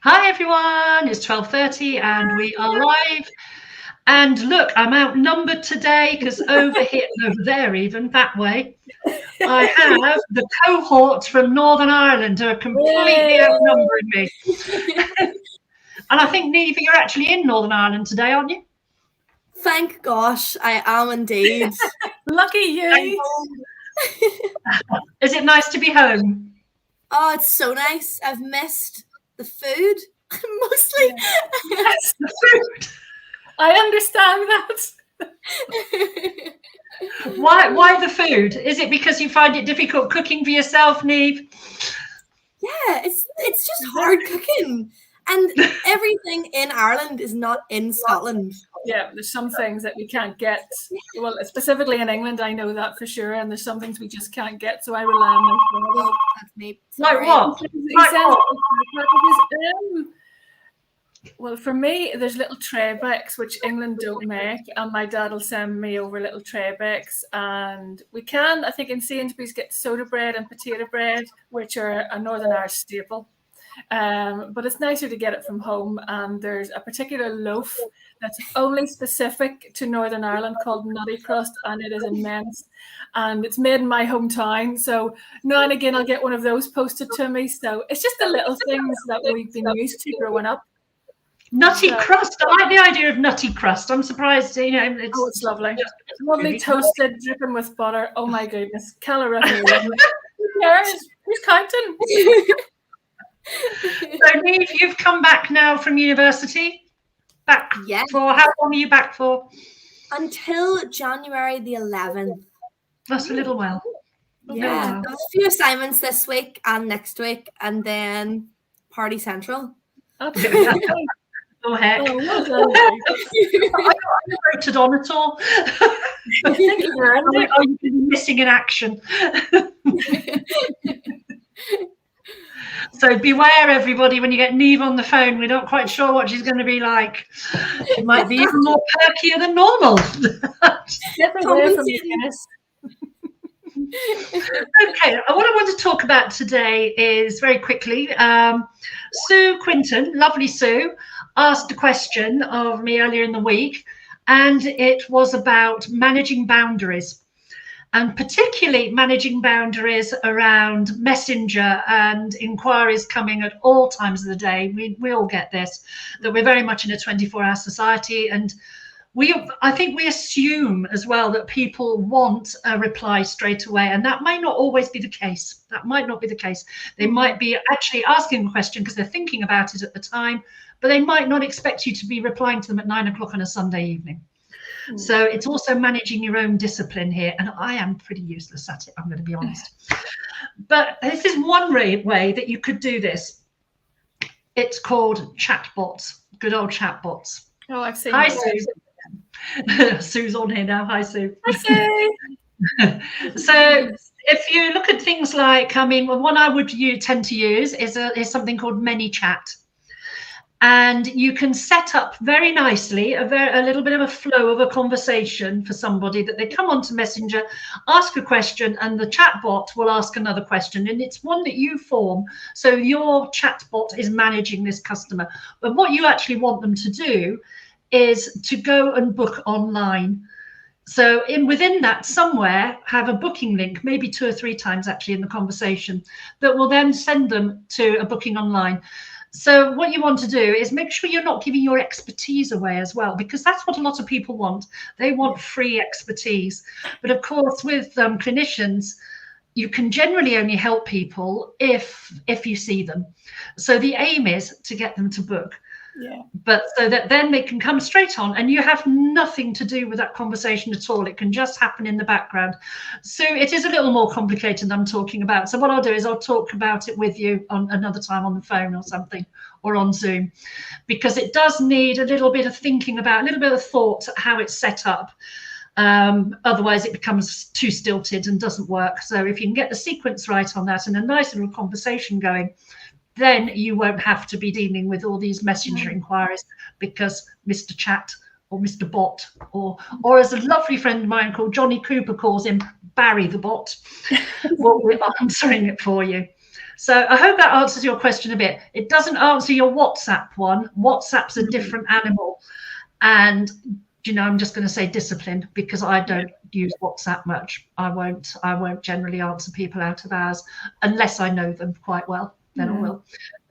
Hi everyone, it's 12:30 and we are live. And look, I'm outnumbered today because over here, over there even, that way, I have the cohort from Northern Ireland who are completely outnumbering me. And I think, Neve, you're actually in Northern Ireland today, aren't you? Thank gosh, I am indeed. Lucky you. Is it nice to be home? Oh, it's so nice. I've missed the food, mostly. Yes, the food. I understand that. Why the food? Is it because you find it difficult cooking for yourself, Neve? Yeah, it's just hard cooking. And everything in Ireland is not in Scotland. Yeah, there's some things that we can't get. Well, specifically in England, I know that for sure. And there's some things we just can't get. So I rely on my father. That's me. Like what? Well, for me, there's little tray bakes, which England don't make. And my dad will send me over little tray bakes. And we can, I think, in Sainsbury's get soda bread and potato bread, which are a Northern Irish staple. But it's nicer to get it from home. And there's a particular loaf that's only specific to Northern Ireland called Nutty Crust, and it is immense. And it's made in my hometown. So now and again, I'll get one of those posted to me. So it's just the little things that we've been used to growing up. Nutty crust. I like the idea of nutty crust. I'm surprised, It's lovely. It's lovely, toasted, dripping with butter. Oh my goodness. Calorific. Who cares? Who's counting? So, Neve, you've come back now from university? Back for how long are you back for? Until January the 11th. That's a little while. Yeah, got a few assignments this week and next week, and then Party Central. Oh, heck. Oh, well done. I voted on it all. You've been missing in action. So beware, everybody, when you get Neve on the phone. We're not quite sure what she's going to be like. It might be even more perkier than normal. Okay, what I want to talk about today is very quickly. Sue Quinton, lovely Sue, asked a question of me earlier in the week, and it was about managing boundaries. And particularly managing boundaries around Messenger and inquiries coming at all times of the day. We all get this, that we're very much in a 24-hour society. And I think we assume as well that people want a reply straight away. And that might not always be the case. That might not be the case. They might be actually asking a question because they're thinking about it at the time, but they might not expect you to be replying to them at 9 o'clock on a Sunday evening. So it's also managing your own discipline here. And I am pretty useless at it, I'm going to be honest. But this is one way that you could do this. It's called chatbots, good old chatbots. Oh, I've seen Hi, Sue. Sue's on here now. Hi, Sue. Hi, Sue. So if you look at things like, one I would tend to use is something called ManyChat. And you can set up very nicely a little bit of a flow of a conversation for somebody that they come onto Messenger, ask a question, and the chatbot will ask another question. And it's one that you form. So your chatbot is managing this customer. But what you actually want them to do is to go and book online. So within that somewhere have a booking link, maybe 2 or 3 times actually in the conversation, that will then send them to a booking online. So what you want to do is make sure you're not giving your expertise away as well, because that's what a lot of people want. They want free expertise. But of course, with clinicians, you can generally only help people if you see them. So the aim is to get them to book. Yeah. But so that then they can come straight on and you have nothing to do with that conversation at all. It can just happen in the background. So it is a little more complicated than I'm talking about. So what I'll do is I'll talk about it with you on another time on the phone or something, or on Zoom, because it does need a little bit of thinking about, a little bit of thought how it's set up. Otherwise it becomes too stilted and doesn't work. So if you can get the sequence right on that and a nice little conversation going, then you won't have to be dealing with all these messenger inquiries, because Mr. Chat or Mr. Bot, or as a lovely friend of mine called Johnny Cooper calls him, Barry the Bot, will be answering it for you. So I hope that answers your question a bit. It doesn't answer your WhatsApp one. WhatsApp's a different animal. And, I'm just going to say discipline, because I don't use WhatsApp much. I won't generally answer people out of hours unless I know them quite well. Then I will.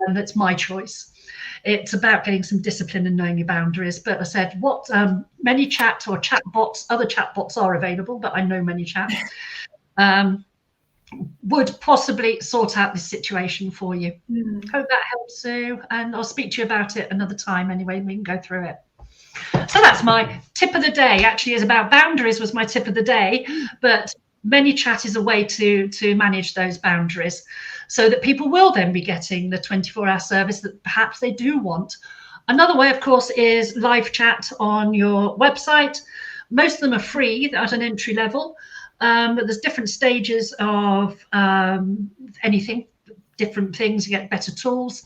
And that's my choice. It's about getting some discipline and knowing your boundaries. But I said, ManyChat or chat bots, other chat bots are available, but I know ManyChat. Would possibly sort out this situation for you. Hope that helps, Sue, and I'll speak to you about it another time anyway. We can go through it. So that's my tip of the day. Actually, is about boundaries was my tip of the day, but ManyChat is a way to manage those boundaries so that people will then be getting the 24-hour service that perhaps they do want. Another way, of course, is live chat on your website. Most of them are free at an entry level. But there's different stages of anything, different things. You get better tools,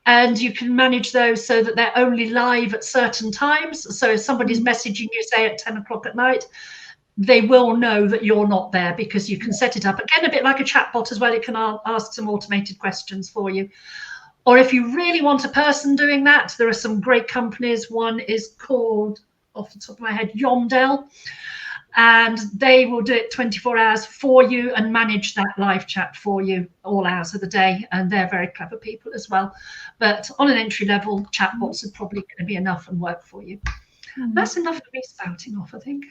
and you can manage those so that they're only live at certain times. So if somebody's messaging you, say at 10 o'clock at night, they will know that you're not there, because you can set it up again a bit like a chatbot as well. It can ask some automated questions for you. Or if you really want a person doing that, there are some great companies. One is called, off the top of my head, Yomdel. And they will do it 24 hours for you and manage that live chat for you all hours of the day. And they're very clever people as well. But on an entry level, chatbots are probably going to be enough and work for you. That's enough of me spouting off, I think.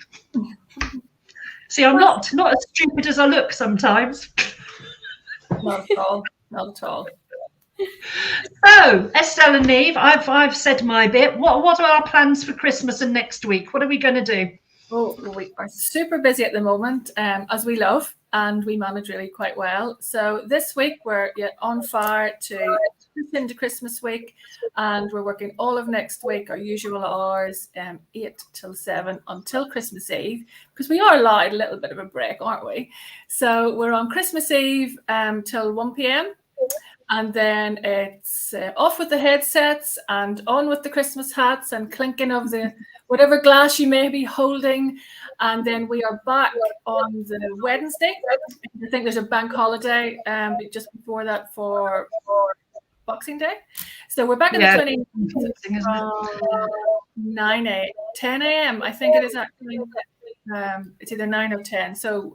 See, I'm not as stupid as I look sometimes. Not at all. Not at all. So, Estelle and Neve, I've said my bit. What are our plans for Christmas and next week? What are we going to do? Oh, we are super busy at the moment, as we love, and we manage really quite well. So this week we're on fire to into Christmas week, and we're working all of next week, our usual hours, 8 till 7 until Christmas Eve, because we are allowed a little bit of a break, aren't we? So we're on Christmas Eve till 1 p.m. And then it's off with the headsets and on with the Christmas hats and clinking of the whatever glass you may be holding. And then we are back on the Wednesday. I think there's a bank holiday just before that for Boxing Day. So we're back on the 20th, 10 a.m. I think it is actually. It's either 9 or 10. So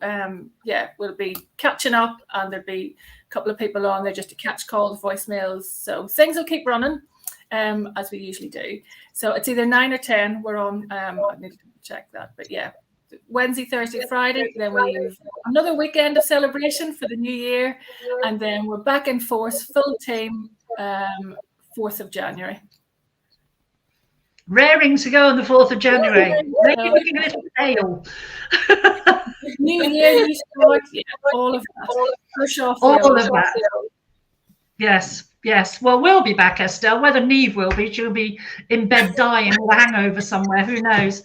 we'll be catching up, and there'll be a couple of people on there just to catch calls, voicemails. So things will keep running as we usually do. So it's either 9 or 10. We're on. I need to check that, but yeah, Wednesday, Thursday, Friday. Then we have another weekend of celebration for the new year, and then we're back in force, full team, 4th of January. Raring to go on the 4th of January. Maybe looking a little pale. New year, new start, all of that. Push off. All of that. Yes. Well, we'll be back, Estelle. Whether Neve will be, she'll be in bed dying with a hangover somewhere. Who knows?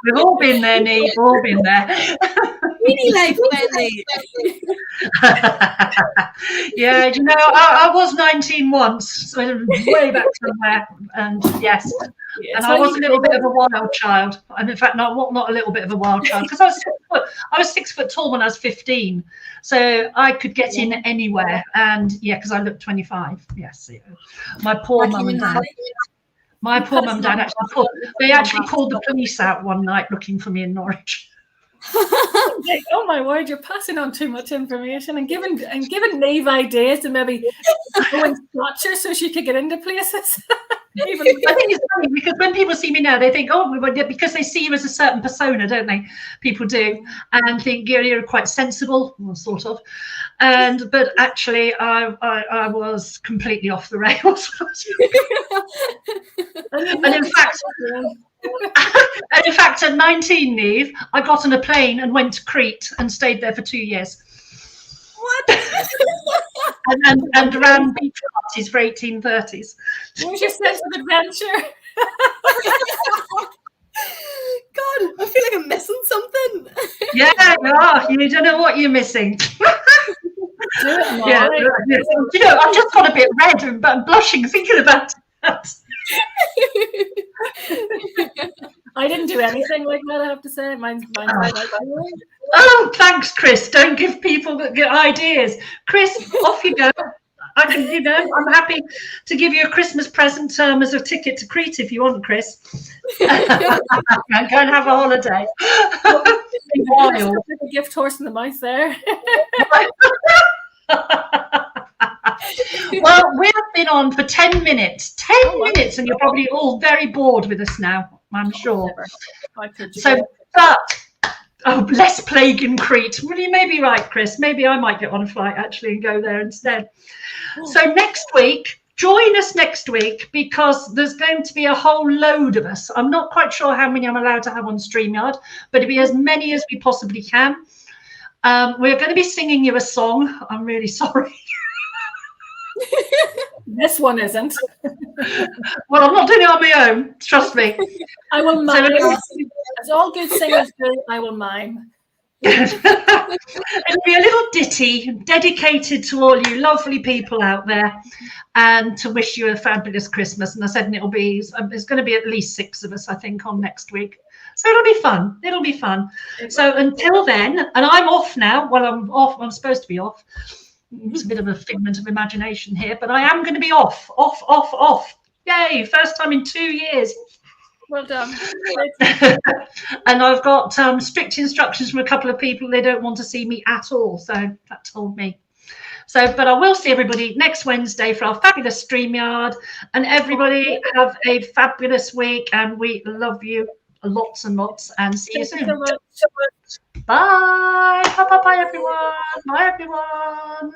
We've all been there, Neve. We've all been there. Really like Wendy. Yeah, I was 19 once, so way back somewhere, and yes, and I was a little bit of a wild child, and in fact, not a little bit of a wild child, because I was 6 foot tall when I was 15, so I could get in anywhere, and because I looked 25. Yes, my poor mum and dad. My poor mum and dad actually called the police out one night looking for me in Norwich. Oh my word, you're passing on too much information and giving Neve ideas to maybe go and watch her so she could get into places. I think it's funny because when people see me now, they think, because they see you as a certain persona, don't they? People do, and think you're quite sensible, well, sort of. But actually, I was completely off the rails. And in fact, at 19, Neve, I got on a plane and went to Crete and stayed there for 2 years. What? and ran beach parties for 1830s. Where's your sense of adventure? God, I feel like I'm missing something. Yeah, you don't know what you're missing. Yeah, I've just got a bit red and I'm blushing thinking about that. I didn't do anything like that, I have to say. Mine's like Oh, thanks, Chris. Don't give people good ideas. Chris, off you go. I can, I'm happy to give you a Christmas present as a ticket to Crete if you want, Chris. Go and have a holiday. Wild. A gift horse in the mouth there. Well, we have been on for 10 minutes. 10 minutes, and you're probably all very bored with us now, I'm sure. So, less plague in Crete. Well, you may be right, Chris. Maybe I might get on a flight actually and go there instead. So next week, join us next week, because there's going to be a whole load of us. I'm not quite sure how many I'm allowed to have on StreamYard, but it'll be as many as we possibly can. We're going to be singing you a song. I'm really sorry. This one isn't. Well, I'm not doing it on my own. Trust me. I will mime. As all good singers do, I will mime. It'll be a little ditty dedicated to all you lovely people out there, and to wish you a fabulous Christmas. And I said, it's going to be at least 6 of us, I think, on next week. So it'll be fun. It'll be fun. So until then, and I'm off now. Well, I'm off. I'm supposed to be off. It's a bit of a figment of imagination here, but I am going to be off. Yay! First time in 2 years. Well done. And I've got strict instructions from a couple of people. They don't want to see me at all. So that told me. So, but I will see everybody next Wednesday for our fabulous StreamYard. And everybody have a fabulous week. And we love you lots and lots. And see you soon. Bye. Bye, everyone. Bye, everyone.